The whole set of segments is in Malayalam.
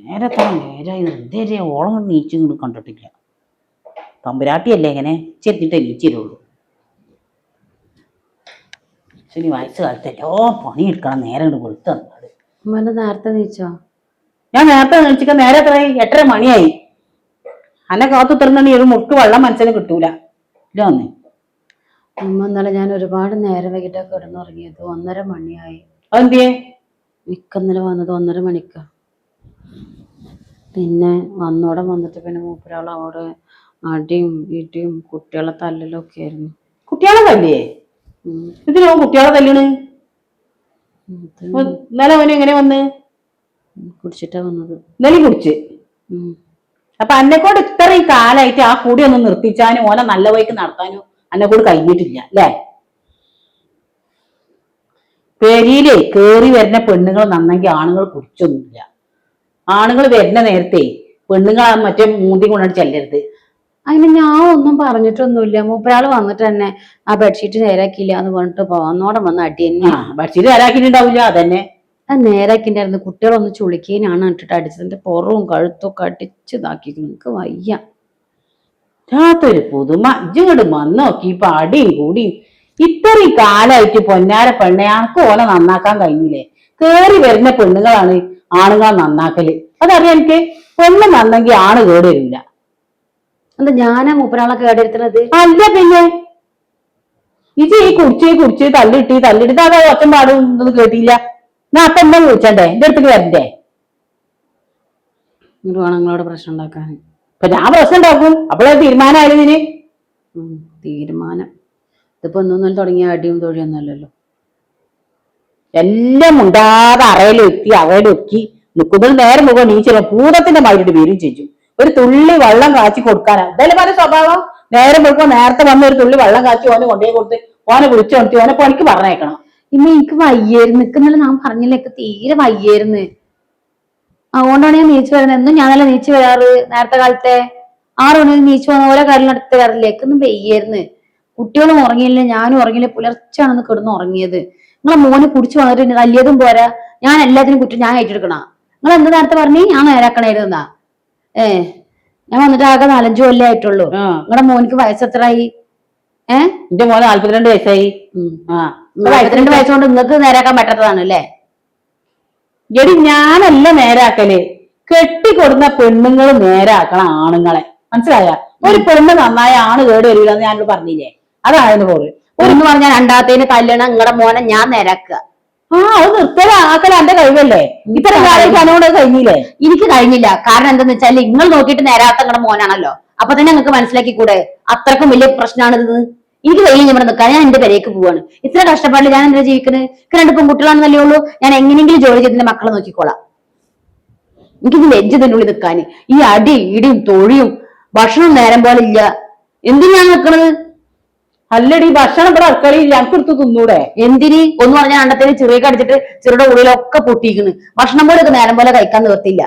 നേരായി എന്തേ ഓളം കൊണ്ട് നീച്ചു കണ്ടിട്ടില്ല. തമ്പുരാട്ടിയല്ലേ ഇങ്ങനെ ചെറിഞ്ഞിട്ടേ നീച്ചിരുള്ളൂ. ശനി വയസ്സ് കാലത്തല്ലോ പണിയെടുക്കണം. നേരെ കൊണ്ട് വെളുത്ത് തന്നാട്. നേരത്തെ നീച്ചോ? ഞാൻ നേരത്തെ നീച്ചിക്ക. നേരെ എത്രയായി? 8:30 മണിയായി. അന്നെ കാത്തു തരുന്നുണ്ടെങ്കിൽ ഒരു മുക്ക് വെള്ളം മനസ്സിന് കിട്ടൂല. ഇല്ല വന്നേ അമ്മ. ഇന്നലെ ഞാൻ ഒരുപാട് നേരം വൈകിട്ടാ കിടന്നുറങ്ങിയത്. 1:30 മണിയായി. അതെന്തിയേ? ഇന്നലെ വന്നത് 1:30 മണിക്കാ. പിന്നെ വന്നോടെ വന്നിട്ട് പിന്നെ മൂപ്പരാൾ അവിടെ അടിയും ഇടിയും കുട്ടികളെ തല്ലലും ഒക്കെ ആയിരുന്നു. കുട്ടികളെ തല്ലിയേ? ഇതിനോ കുട്ടികളെ തല്ലണ്? ഇന്നലെ അവന് എങ്ങനെ വന്ന്? കുടിച്ചിട്ടാ വന്നത്. ഇന്നലെ കുടിച്ച്. അപ്പൊ അന്നെക്കൊണ്ട് ഇത്രയും കാലായിട്ട് ആ കൂടി ഒന്ന് നിർത്തിച്ചാനും ഓനെ നല്ല വഴിക്ക് നടത്താനും അന്നെക്കൊണ്ട് കഴിഞ്ഞിട്ടില്ല അല്ലേ? പെരിയിലേ കേറി വരുന്ന പെണ്ണുങ്ങൾ നന്നെങ്കിൽ ആണുങ്ങൾ കുടിച്ചൊന്നുമില്ല. ആണുങ്ങൾ വരുന്ന നേരത്തെ പെണ്ണുങ്ങൾ മറ്റേ മൂന്തി കൊണ്ടാണ് ചെല്ലരുത്. അതിന് ഞാൻ ഒന്നും പറഞ്ഞിട്ടൊന്നുമില്ല. മൂപ്പരാള് വന്നിട്ട് തന്നെ ആ ബെഡ്ഷീറ്റ് നേരാക്കിയില്ല എന്ന് പറഞ്ഞിട്ട് പോന്നോടെ വന്ന് അടി തന്നെ. ബെഡ്ഷീറ്റ് നേരാക്കിയിട്ടുണ്ടാവില്ല. അതന്നെ അത് നേരാക്കിണ്ടായിരുന്നു. കുട്ടികളൊന്ന് ചുളിക്കേനാണ് ഇട്ടിട്ട് അടിച്ചതിന്റെ പുറവും കഴുത്തൊക്കെ അടിച്ചിതാക്കി. നിനക്ക് വയ്യ. രാത്തൊരു പുതുമ ഇങ്ങോട്ട് വന്ന് നോക്കി ഇപ്പൊ അടിയും കൂടിയും ഇത്രയും കാലായിട്ട് പൊന്നാര പെണ്ണെ ആർക്ക് ഓനെ നന്നാക്കാൻ കഴിഞ്ഞില്ലേ? കേറി വരുന്ന പെണ്ണുങ്ങളാണ് ആണുങ്ങളെ നന്നാക്കല്. അതറിയാം എനിക്ക്. പെണ്ണ് നന്നെങ്കിൽ ആണ് കേട് വരില്ല. എന്താ ഞാനാ മൂപ്പരാളെ കേടെടുത്തത്? അല്ല പിന്നെ ഇത് ഈ കുടിച്ച് തല്ലിട്ട് അതാ ഒറ്റം പാടും ഒന്നും കേട്ടില്ല. ഞാൻ അപ്പൊ എന്താ വിളിച്ചണ്ടേ? എന്റെ അടുത്തേക്ക് വരണ്ടേ? നിങ്ങളോട് പ്രശ്നം ഉണ്ടാക്കാൻ. ഇപ്പൊ ഞാൻ പ്രശ്നം ഉണ്ടാക്കും. അപ്പോഴേ തീരുമാനമായിരുന്നു ഇതിന്. തീരുമാനം ഇതിപ്പോ ഒന്നും തുടങ്ങിയ അടിയും തൊഴിയൊന്നുമല്ലല്ലോ. എല്ലാം ഉണ്ടാതെ അറയിലൊക്കി അവയിലൊക്കി നിൽക്കുന്നത് നേരെ മുഖം നീച്ചല്ലോ ഭൂതത്തിന്റെ മായിട്ട് വരും ചെയ്യും. ഒരു തുള്ളി വെള്ളം കാച്ചി കൊടുക്കാനാ ഇതല്ലേ പല സ്വഭാവം. നേരം വെളുപ്പോ നേരത്തെ വന്ന് ഒരു തുള്ളി വെള്ളം കാച്ചി ഓനെ കൊണ്ടുപോയി കൊടുത്ത് ഓനെ വിളിച്ചു കൊടുത്തി ഓനെ പണിക്ക് പറഞ്ഞേക്കണം. ഇമ്മ എനിക്ക് വയ്യായിരുന്നു. നിൽക്കുന്നില്ല ഞാൻ പറഞ്ഞില്ല. എനിക്ക് തീരെ വയ്യായിരുന്നു. അതുകൊണ്ടാണ് ഞാൻ നീച്ചു വരുന്നത്. എന്നും ഞാനല്ല നീച്ചു വരാറ്. നേരത്തെ കാലത്തെ 6 മണിക്ക് നീച്ചു വന്ന ഓരോ കാര്യം അടുത്ത് വരാറില്ല. എനിക്കൊന്നും വയ്യായിരുന്നു. കുട്ടികളും ഉറങ്ങിയില്ല, ഞാനും ഉറങ്ങിയില്ല. പുലർച്ചെയാണെന്ന് കിടന്ന് ഉറങ്ങിയത്. നിങ്ങളെ മോന് കുടിച്ചു വന്നിട്ട് തല്ലിയതും പോരാ, ഞാൻ എല്ലാത്തിനും കുറ്റം ഞാൻ ഏറ്റെടുക്കണ. നിങ്ങൾ എന്ത് നേരത്തെ പറഞ്ഞേ? ഞാൻ നേരാക്കണായിരുന്നാ. ഞാൻ വന്നിട്ട് ആകെ 4-5 കൊല്ലം ആയിട്ടുള്ളൂ. നിങ്ങളുടെ മോനിക്ക് വയസ്സെത്രയായി? എന്റെ മോന് 42 വയസ്സായി. 42 വയസ്സുകൊണ്ട് നിങ്ങൾക്ക് നേരാക്കാൻ പറ്റാത്തതാണ് അല്ലേ? എടി ഞാനല്ല നേരാക്കല്. കെട്ടിക്കൊടുന്ന പെണ്ണുങ്ങൾ നേരാക്കണം ആണുങ്ങളെ. മനസ്സിലായ? ഒരു പെണ്ണ് നന്നായ ആണ് കേട് വരില്ല എന്ന് ഞാനോട് പറഞ്ഞില്ലേ? അതാണ് പോലും. ഒന്ന് പറഞ്ഞാൽ രണ്ടാമത്തേന് കല്യാണം നിങ്ങളുടെ മോനെ ഞാൻ നേരാക്കുക. അത് നിർത്തലാക്കല എന്റെ കഴിവല്ലേ? ഇത്ര കാലം അതിനോട് കഴിഞ്ഞില്ലേ? എനിക്ക് കഴിഞ്ഞില്ല. കാരണം എന്താന്ന് വെച്ചാൽ നിങ്ങൾ നോക്കിയിട്ട് നേരാത്ത നിങ്ങളുടെ മോനാണല്ലോ. അപ്പൊ തന്നെ നിങ്ങൾക്ക് മനസ്സിലാക്കി കൂടെ അത്രക്കും വലിയ പ്രശ്നമാണിത്. എനിക്ക് വെയിൽ ഇവിടെ നിൽക്കാൻ. ഞാൻ എന്റെ പെരേക്ക് പോവാണ്. ഇത്ര കഷ്ടപ്പാടിൽ ഞാൻ എന്താ ജീവിക്കുന്നത്? എനിക്ക് 2 പെൺകുട്ടികളാണെന്നല്ലേ ഉള്ളൂ. ഞാൻ എങ്ങനെയെങ്കിലും ജോലി ചെയ്തിന്റെ മക്കളെ നോക്കിക്കോളാം. എനിക്കിത് വെഞ്ചതിൻ്റെ ഉള്ളിൽ നിൽക്കാൻ ഈ അടി ഇടിയും തൊഴിയും ഭക്ഷണം നേരം പോലെ ഇല്ല. എന്തിനാണ് നിൽക്കണത്? അല്ലടി ഭക്ഷണം ഇവിടെ അടുക്കളയില്ല. എനിക്കെടുത്ത് തിന്നൂടെ? എന്തിന്? ഒന്ന് പറഞ്ഞാൽ അണ്ടത്തേന് ചെറിയ കടിച്ചിട്ട് ചെറുടെ ഉള്ളിലൊക്കെ പൊട്ടിയിരിക്കുന്നു. ഭക്ഷണം പോലെ ഒക്കെ നേരം പോലെ കഴിക്കാൻ നിർത്തില്ല.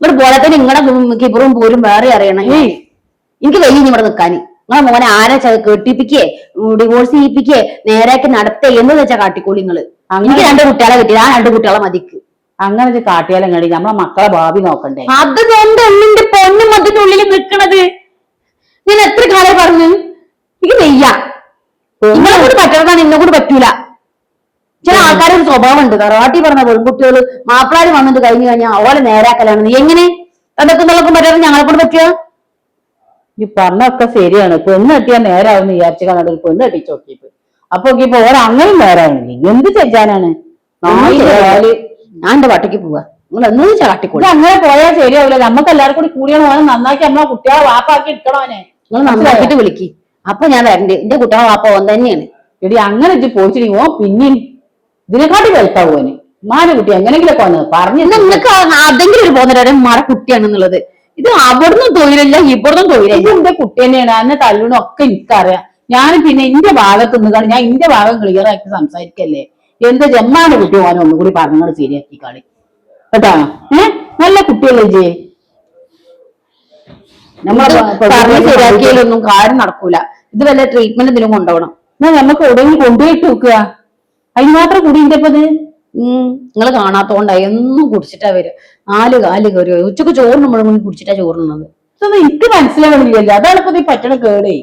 ഇവിടെ പോലെ തന്നെ നിങ്ങളുടെ കിബറും പോലും വേറെ അറിയണം. എനിക്ക് വെയിൽ ഇവിടെ നിൽക്കാൻ. നിങ്ങളെ മോനെ ആരെ കെട്ടിപ്പിക്കേ ഡിവോഴ്സ് ചെയ്യിപ്പിക്കേ നേരാക്കി നടത്തേ എന്ന് വെച്ചാൽ കാട്ടിക്കോളി നിങ്ങള്. എനിക്ക് 2 കുട്ടികളെ കിട്ടിയത്. ആ 2 കുട്ടികളെ മതിക്ക്. അങ്ങനെ കാട്ടിയാലും കടി നമ്മളെ മക്കളെ ഭാവി നോക്കണ്ടേ? അത് എന്റെ ഉള്ളിന്റെ പൊന്നും അതിന്റെ ഉള്ളിൽ നിൽക്കണത്. ഞാൻ എത്ര കാലം പറഞ്ഞു എനിക്ക് നെയ്യ. നിങ്ങളെ കൂടി പറ്റണതാണ്, ഇന്നെ കൂടി പറ്റൂല. ചില ആൾക്കാരുടെ ഒരു സ്വഭാവം ഉണ്ട്. തറവാട്ടി പറഞ്ഞ പെൺകുട്ടികള് മാപ്പിളാര് വന്നിട്ട് കഴിഞ്ഞു കഴിഞ്ഞാൽ ഓലെ നേരാക്കലാണ്. എങ്ങനെ തന്നൊക്കെ പറ്റാതെ ഞങ്ങളെ കൂടെ പറ്റുക? ഈ പറഞ്ഞൊക്കെ ശരിയാണ്. പെണ്ണ് കെട്ടിയാൽ നേരാവും വിചാരിച്ചു കണ്ടത് ഒരു പെണ്ണ് കെട്ടിച്ച് നോക്കിയിട്ട് അപ്പൊ നോക്കിയപ്പോ ഓരോ അങ്ങനെയും നേരാവുന്നില്ലേ? എന്ത് ചെയ്യാനാണ്? ഞാൻ എന്റെ പാട്ടേക്ക് പോവാ. നിങ്ങൾ എന്നു ചാട്ടിക്കോളൂ. അങ്ങനെ പോയാൽ ശരിയാവില്ല. നമുക്ക് എല്ലാവരും കൂടി കൂടിയാണ് ഓനെ നന്നാക്കി നമ്മളെ കുട്ടികളെ വാപ്പാക്കി എടുക്കണോനെ. നിങ്ങൾ നന്നാക്കിട്ട് വിളിക്ക്. അപ്പൊ ഞാൻ വരണ്ട്. എന്റെ കുട്ടികളെ വാപ്പ ഓൻ തന്നെയാണ്. എടി അങ്ങനെ പോയിച്ചിട്ടുണ്ടെങ്കിൽ ഓ പിന്നെയും ഇതിനെക്കാട്ടി വെളുത്താവുവന്. മാന കുട്ടി എങ്ങനെങ്കിലൊക്കെ വന്നത് പറഞ്ഞു. നിങ്ങൾക്ക് അതെങ്കിലും ഒരു പോകുന്ന മറ കുട്ടിയാണെന്നുള്ളത്. ഇത് അവിടുന്ന് തൊഴിലില്ല ഇവിടുന്ന് തൊഴിലില്ല. ഇത് എന്റെ കുട്ടി തന്നെയാണ്. എന്നെ തല്ലണൊക്കെ എനിക്കറിയാം. ഞാൻ പിന്നെ എന്റെ ഭാഗത്ത് നിന്നുകാണ് ഞാൻ എന്റെ ഭാഗം ക്ലിയർ ആക്കി സംസാരിക്കല്ലേ. എന്താ ജമ്മാന്റെ കുട്ടി പോകാൻ ഒന്നും കൂടി പറഞ്ഞോട് ശരിയാക്കി കളി കേട്ടാ. നല്ല കുട്ടിയല്ലേ ജെ? നമ്മളെ ശരിയാക്കിയാലൊന്നും കാര്യം നടക്കൂല. ഇത് വല്ല ട്രീറ്റ്മെന്റ് എന്തെങ്കിലും കൊണ്ടുപോകണം. എന്നാ നമുക്ക് എവിടെയെങ്കിലും കൊണ്ടുപോയിട്ട് നോക്കുക. അതിന് മാത്രം കുടി ഇന്റെ ഇപ്പത് നിങ്ങൾ കാണാത്തോണ്ടായി എന്നും കുടിച്ചിട്ടാ വരിക. 4 കാല് കയറി ഉച്ചക്ക് ചോറിന് മുഴുവൻ കുടിച്ചിട്ടാ ചോറിനുള്ളത്. ഇതൊന്നും എനിക്ക് മനസ്സിലാവണില്ലല്ലോ. അതാണ് ഇപ്പൊ ഈ പറ്റണ കേടേ.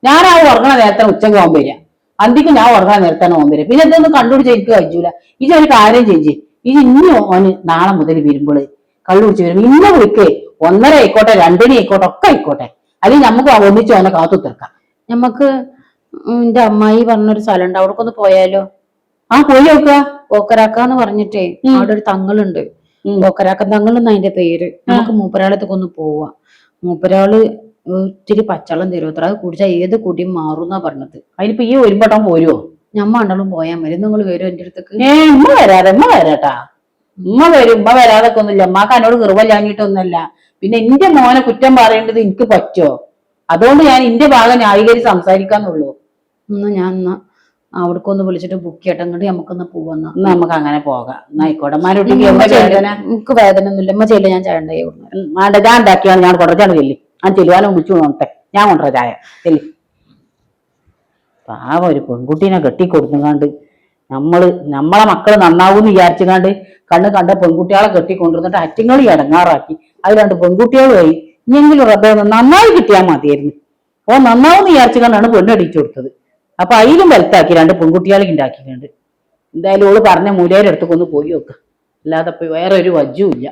ഞാൻ ആ ഉറങ്ങണ നേരത്താണ് ഉച്ചക്ക് പോകാൻ വരിക, അന്തിക്ക് ഞാൻ ഉറങ്ങണ നേരത്താണ് പോകാൻ വരിക. പിന്നെ ഇതൊന്നും കണ്ടുപിടിച്ച് എനിക്ക് കഴിയൂല. ഇതൊരു കാര്യം ചെയ്യ്, ഇത് ഇനി ഓന് നാളെ മുതൽ വരുമ്പോള് കള്ളു കുടിച്ച് വരുമ്പോ ഇന്നെ വിളിക്കേ, 1:30 ആയിക്കോട്ടെ 2:00 ആയിക്കോട്ടെ ഒക്കെ ആയിക്കോട്ടെ, അല്ലെങ്കിൽ നമുക്ക് ഒന്നിച്ച് ഓനെ കാത്തു തീർക്കാം. ഞമ്മക്ക് എന്റെ അമ്മായി പറഞ്ഞൊരു സ്ഥലം ഉണ്ട്, അവിടെ ഒന്ന് പോയാലോ? ആ പോയി നോക്കുക. ഓക്കരാക്കാന്ന് പറഞ്ഞിട്ടേ അവിടെ ഒരു തങ്ങളുണ്ട്, ഓക്കരാക്കൻ തങ്ങളെന്ന് അതിന്റെ പേര്. നമുക്ക് മൂപ്പരാളത്തേക്ക് ഒന്ന് പോവാം. മൂപ്പരാള് ഇത്തിരി പച്ചവെള്ളം തരും അത്ര, അത് കുടിച്ചാൽ ഏത് കുടിയും മാറുന്നാ പറഞ്ഞത്. അതിനിപ്പോ ഈ ഒരു വട്ടം പോരുവോ? ഞമ്മ രണ്ടാളും പോയാൽ മതി. നിങ്ങൾ വരും എന്റെ അടുത്തേക്ക്? ഉമ്മ വരാതെ, ഉമ്മ വരാട്ടാ. ഉമ്മ വരും, ഉമ്മ വരാതൊക്കെ ഒന്നുമില്ല. ഉമ്മാക്ക് എന്നോട് കൃപല്ലാഞ്ഞിട്ടൊന്നുമല്ല. പിന്നെ എന്റെ മോനെ കുറ്റം പറയേണ്ടത് എനിക്ക് പറ്റോ? അതുകൊണ്ട് ഞാൻ എന്റെ ഭാഗം ന്യായീകരിച്ച് സംസാരിക്കാന്നുള്ളൂ. എന്നാ അവിടേക്കൊന്ന് വിളിച്ചിട്ട് ബുക്ക് ചെയ്യട്ടെ, അങ്ങോട്ട് നമുക്കൊന്ന് പോവാന്നാ. നമുക്ക് അങ്ങനെ പോകാം. എന്നായിക്കോട്ടെ. നമുക്ക് വേദന ഒന്നുമില്ല. അമ്മ ചെയ്യില്ല, ഞാൻ ചായ ഉണ്ടായി വേണ്ട, ഞാൻ ഉണ്ടാക്കിയാണ് ഞാൻ കൊണ്ടുവച്ചാണ് ചെല്ലി. ഞാൻ ചെല്ലുവാനും വിളിച്ചു നോട്ടെ, ഞാൻ കൊണ്ടുവരാ ചായ ചെല്ലി. പാവ ഒരു പെൺകുട്ടീനെ കെട്ടിക്കൊടുത്തുങ്ങാണ്ട് നമ്മളെ മക്കള് നന്നാവൂന്ന് വിചാരിച്ചുകാണ്ട് കണ്ണ് കണ്ട പെൺകുട്ടികളെ കെട്ടിക്കൊണ്ടിരുന്നിട്ട് അറ്റിങ്ങളി ഇടങ്ങാറാക്കി. അത് 2 പെൺകുട്ടികളുമായി. ഇനിയെങ്കിലും റബ്ബേ നന്നായി കിട്ടിയാൽ മതിയായിരുന്നു. ഓ നന്നാവെന്ന് വിചാരിച്ചുകൊണ്ടാണ് പെണ്ണടിച്ചു കൊടുത്തത്. അപ്പൊ അതിലും വലുത്താക്കി 2 പെൺകുട്ടികളെ ഉണ്ടാക്കിയിട്ടുണ്ട്. എന്തായാലും ഓള് പറഞ്ഞ മൂലയുടെ അടുത്തൊക്കെ ഒന്ന് പോയി നോക്കുക, അല്ലാതെ വേറെ ഒരു വജ്ജും ഇല്ല.